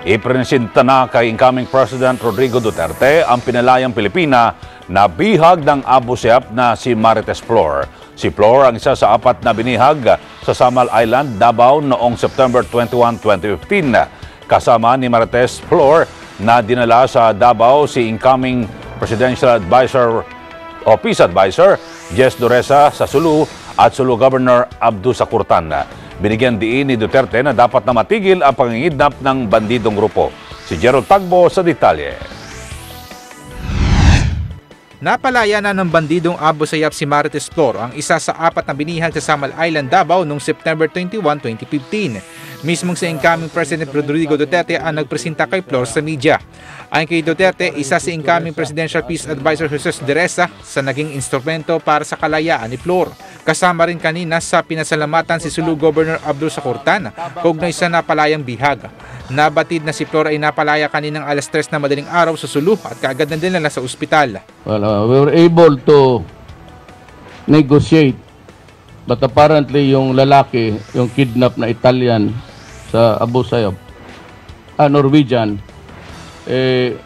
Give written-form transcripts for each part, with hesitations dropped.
Ipresenta na kay incoming President Rodrigo Duterte ang pinalayang Pilipina na bihag ng Abu Sayyaf na si Marites Flor. Si Flor ang isa sa 4 na binihag sa Samal Island, Davao noong September 21, 2015. Kasama ni Marites Flor na dinala sa Davao si incoming Presidential Advisor o Peace Advisor Jess Dureza sa Sulu at Sulu Governor Abdu Sakurtan. Binigyan diin ni Duterte na dapat na matigil ang pangingidnap ng bandidong grupo. Si Gerald Tagbo sa detalye. Napalaya na ng bandidong Abu Sayyaf si Marites Flor, ang isa sa 4 na binihag sa Samal Island, Davao noong September 21, 2015. Mismong si incoming President Rodrigo Duterte ang nagpresenta kay Flor sa media. Ayon kay Duterte, isa si incoming Presidential Peace Advisor Jess Dureza sa naging instrumento para sa kalayaan ni Flor. Kasama rin kanina sa pinasalamatan si Sulu Governor Abdul Sakurtan kaugnay sa napalayang bihag. Nabatid na si Flor ay napalaya kaninang alas 3 na madaling araw sa Sulu at kaagad na dinala sa ospital. Well, we were able to negotiate, but apparently yung lalaki, yung kidnap na Italian sa Abu Sayyaf, Norwegian,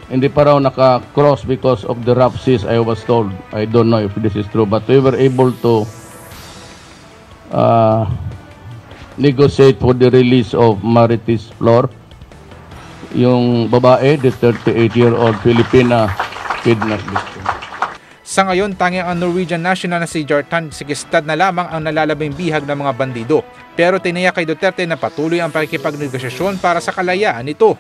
hindi pa raw naka-cross because of the rough seas, I was told. I don't know if this is true, but we were able to negotiate for the release of Marites Flor, yung babae, the 38-year-old Filipina kidnap victim. Sa ngayon, tanging ang Norwegian national na si Jartan Sigestad na lamang ang nalalabing bihag ng mga bandido. Pero tiniyak kay Duterte na patuloy ang pakikipagnegosasyon para sa kalayaan nito.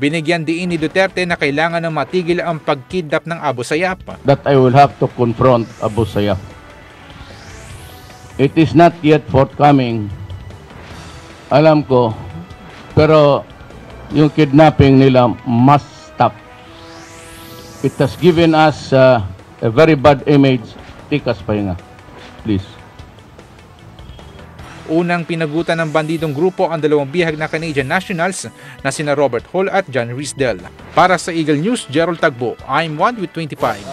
Binigyan diin ni Duterte na kailangan ng matigil ang pagkidnap ng Abu Sayyaf. That I will have to confront Abu Sayyaf. It is not yet forthcoming, alam ko, pero yung kidnapping nila must stop. It has given us a very bad image. Tikas pahinga, please. Unang pinagutan ng bandidong grupo ang 2 bihag na Canadian nationals na sina Robert Hall at John Riesdell. Para sa Eagle News, Gerald Tagbo, I'm 1 with 25.